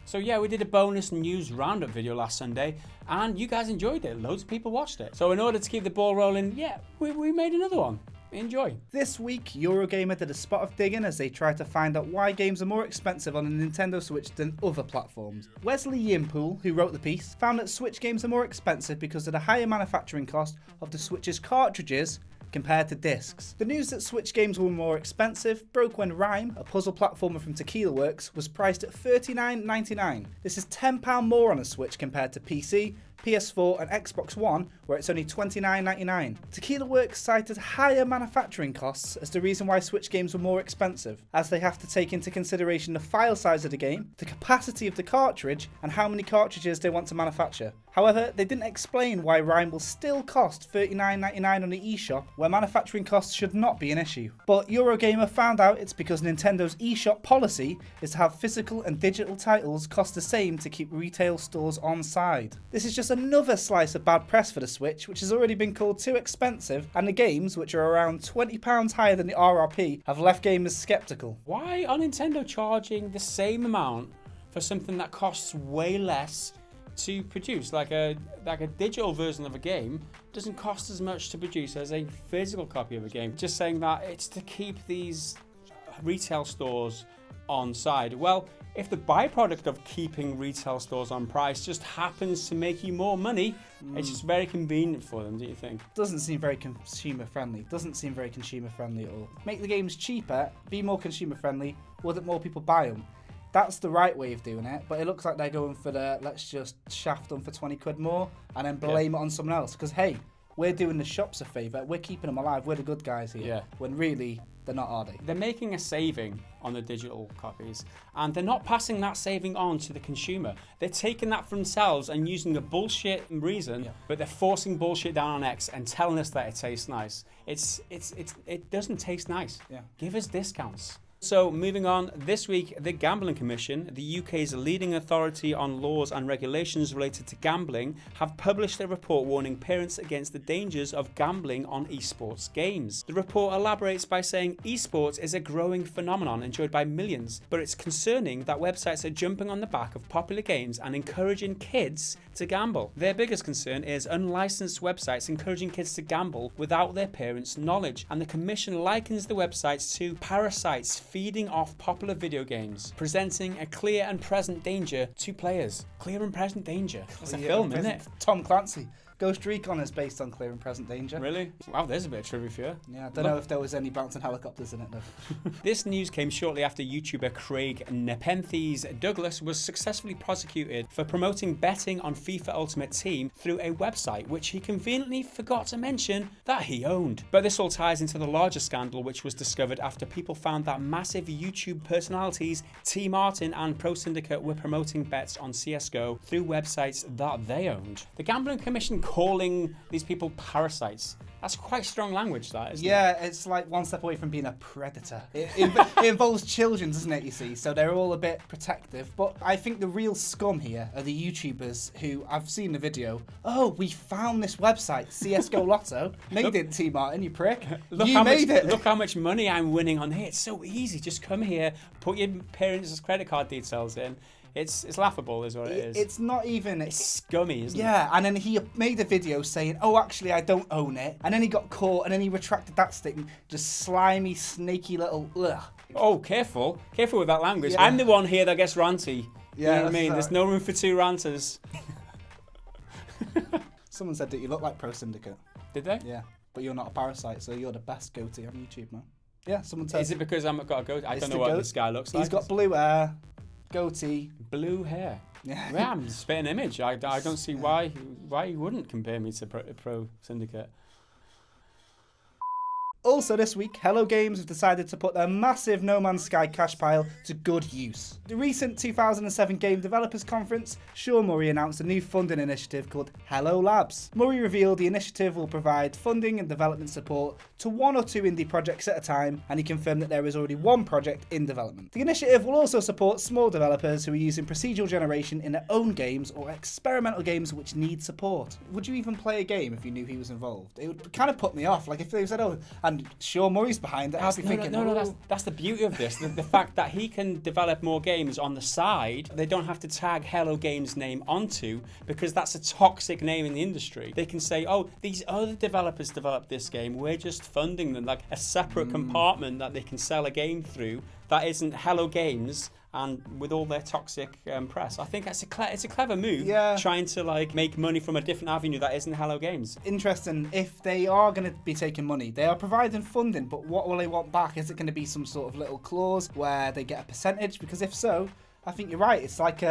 So yeah, we did a bonus news roundup video last Sunday, and you guys enjoyed it. Loads of people watched it. So in order to keep the ball rolling, yeah, we made another one. Enjoy. This week, Eurogamer did a spot of digging as they tried to find out why games are more expensive on a Nintendo Switch than other platforms. Wesley Yimpool, who wrote the piece, found that Switch games are more expensive because of the higher manufacturing cost of the Switch's cartridges compared to discs. The news that Switch games were more expensive broke when Rime, a puzzle platformer from Tequila Works, was priced at $39.99. This is £10 more on a Switch compared to PC, PS4 and Xbox One, where it's only $29.99. Tequila Works cited higher manufacturing costs as the reason why Switch games were more expensive, as they have to take into consideration the file size of the game, the capacity of the cartridge, and how many cartridges they want to manufacture. However, they didn't explain why Rime will still cost $39.99 on the eShop, where manufacturing costs should not be an issue. But Eurogamer found out it's because Nintendo's eShop policy is to have physical and digital titles cost the same to keep retail stores on side. This is just another slice of bad press for the Switch, which has already been called too expensive, and the games, which are around £20 higher than the RRP, have left gamers skeptical. Why are Nintendo charging the same amount for something that costs way less to produce? Like a digital version of a game doesn't cost as much to produce as a physical copy of a game. Just saying that it's to keep these retail stores on side. Well, if the byproduct of keeping retail stores on price just happens to make you more money, it's just very convenient for them, do you think? Doesn't seem very consumer friendly. Doesn't seem very consumer friendly at all. Make the games cheaper, be more consumer friendly, wouldn't more people buy them? That's the right way of doing it, but it looks like they're going for the let's just shaft them for 20 quid more and then blame it on someone else. Because hey, we're doing the shops a favour, we're keeping them alive, we're the good guys here. Yeah. When really, they're not, are they? They're making a saving on the digital copies, and they're not passing that saving on to the consumer. They're taking that for themselves and using a bullshit reason, but they're forcing bullshit down on X and telling us that it tastes nice. It doesn't taste nice. Yeah. Give us discounts. So moving on, this week the Gambling Commission, the UK's leading authority on laws and regulations related to gambling, have published a report warning parents against the dangers of gambling on esports games. The report elaborates by saying esports is a growing phenomenon enjoyed by millions, but it's concerning that websites are jumping on the back of popular games and encouraging kids to gamble. Their biggest concern is unlicensed websites encouraging kids to gamble without their parents' knowledge, and the Commission likens the websites to parasites feeding off popular video games, presenting a clear and present danger to players. Clear and present danger. That's a film, isn't it? Tom Clancy. Ghost Recon is based on Clear and Present Danger. Really? Wow, there's a bit of trivia for you. Yeah, I don't know if there was any bouncing helicopters in it though. This news came shortly after YouTuber Craig Nepenthes Douglas was successfully prosecuted for promoting betting on FIFA Ultimate Team through a website which he conveniently forgot to mention that he owned. But this all ties into the larger scandal which was discovered after people found that massive YouTube personalities T Martin and Pro Syndicate were promoting bets on CSGO through websites that they owned. The Gambling Commission calling these people parasites. That's quite strong language, that, isn't it? Yeah, it's like one step away from being a predator. It involves children, doesn't it, you see? So they're all a bit protective. But I think the real scum here are the YouTubers who, I've seen the video, oh, we found this website, CSGO Lotto. No, you didn't, T Martin, you prick. You made it. Look how much money I'm winning on here. It's so easy. Just come here, put your parents' credit card details in. It's laughable is what it is. It's not even... It's scummy, isn't it? Yeah, and then he made a video saying, oh, actually, I don't own it. And then he got caught, and then he retracted that statement. Just slimy, snaky little... Ugh. Oh, careful. Careful with that language. Yeah. I'm the one here that gets ranty. Yeah, you know what I mean? There's no room for two ranters. Someone said that you look like Pro Syndicate. Did they? Yeah, but you're not a parasite, so you're the best goatee on YouTube, man. Yeah, someone said... Is it because I've got a goatee? I don't know what this guy looks like. He's got blue hair, goatee. Blue hair. Yeah. Yeah, I'm just spitting an image. I don't see why you wouldn't compare me to Pro Syndicate. Also this week, Hello Games have decided to put their massive No Man's Sky cash pile to good use. The recent 2007 Game Developers Conference, Sean Murray announced a new funding initiative called Hello Labs. Murray revealed the initiative will provide funding and development support to 1 or 2 indie projects at a time, and he confirmed that there is already 1 project in development. The initiative will also support small developers who are using procedural generation in their own games or experimental games which need support. Would you even play a game if you knew he was involved? It would kind of put me off. Like if they said, oh, and and Sean Murray's behind it, I'll be thinking, that's the beauty of this. The fact that he can develop more games on the side, they don't have to tag Hello Games' name onto, because that's a toxic name in the industry. They can say, oh, these other developers developed this game, we're just funding them, like a separate compartment that they can sell a game through that isn't Hello Games, and with all their toxic press. I think it's a clever move, trying to like make money from a different avenue that isn't Hello Games. Interesting. If they are going to be taking money, they are providing funding, but what will they want back? Is it going to be some sort of little clause where they get a percentage? Because if so, I think you're right. It's like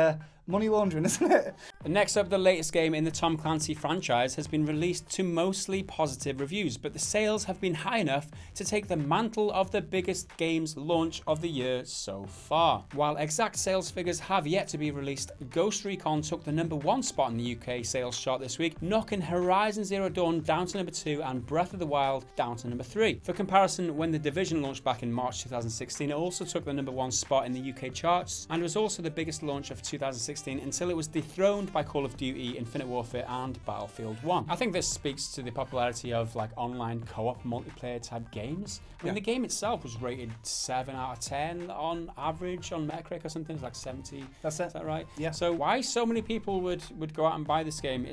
money laundering, isn't it? Next up, the latest game in the Tom Clancy franchise has been released to mostly positive reviews, but the sales have been high enough to take the mantle of the biggest games launch of the year so far. While exact sales figures have yet to be released, Ghost Recon took the #1 spot in the UK sales chart this week, knocking Horizon Zero Dawn down to #2 and Breath of the Wild down to #3. For comparison, when The Division launched back in March 2016, it also took the #1 spot in the UK charts and was also the biggest launch of 2016 until it was dethroned by Call of Duty, Infinite Warfare and Battlefield 1. I think this speaks to the popularity of like online co-op multiplayer type games. I mean, the game itself was rated 7 out of 10 on average on Metacritic or something. It's like 70. That's it. Is that right? Yeah. So why so many people would go out and buy this game?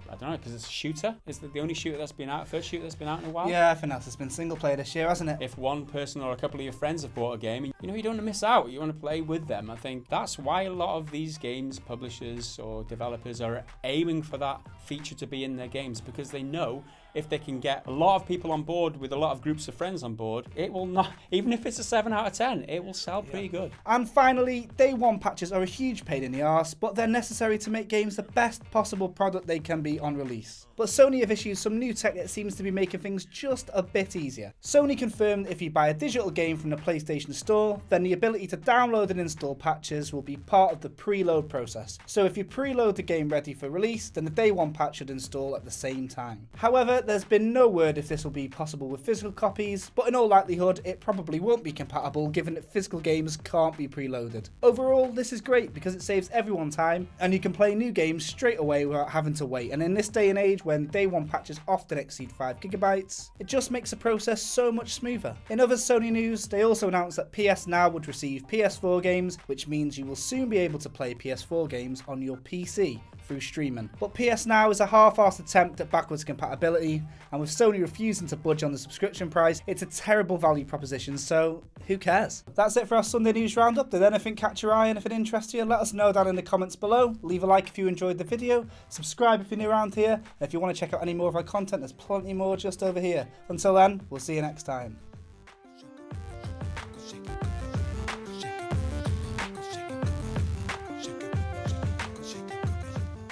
I don't know, because it's a shooter. Is it the only shooter that's been out, first shooter that's been out in a while? Yeah, I think that's been single player this year, hasn't it? If one person or a couple of your friends have bought a game, you don't want to miss out. You want to play with them. I think that's why a lot of these games publishers or developers are aiming for that feature to be in their games, because they know if they can get a lot of people on board with a lot of groups of friends on board, it will not, even if it's a 7 out of 10, it will sell pretty good. And finally, day one patches are a huge pain in the arse, but they're necessary to make games the best possible product they can be on release. But Sony have issued some new tech that seems to be making things just a bit easier. Sony confirmed if you buy a digital game from the PlayStation Store, then the ability to download and install patches will be part of the preload process. So if you preload the game ready for release, then the day one patch should install at the same time. However, there's been no word if this will be possible with physical copies, but in all likelihood it probably won't be compatible given that physical games can't be preloaded. Overall, this is great because it saves everyone time and you can play new games straight away without having to wait, and in this day and age when day one patches often exceed 5 GB, it just makes the process so much smoother. In other Sony news, they also announced that PS Now would receive PS4 games, which means you will soon be able to play PS4 games on your PC through streaming. But PS Now is a half-assed attempt at backwards compatibility, and with Sony refusing to budge on the subscription price, it's a terrible value proposition, so who cares? That's it for our Sunday News Roundup. Did anything catch your eye, and if it interests you, let us know down in the comments below. Leave a like if you enjoyed the video, subscribe if you're new around here, and if you want to check out any more of our content, there's plenty more just over here. Until then, we'll see you next time.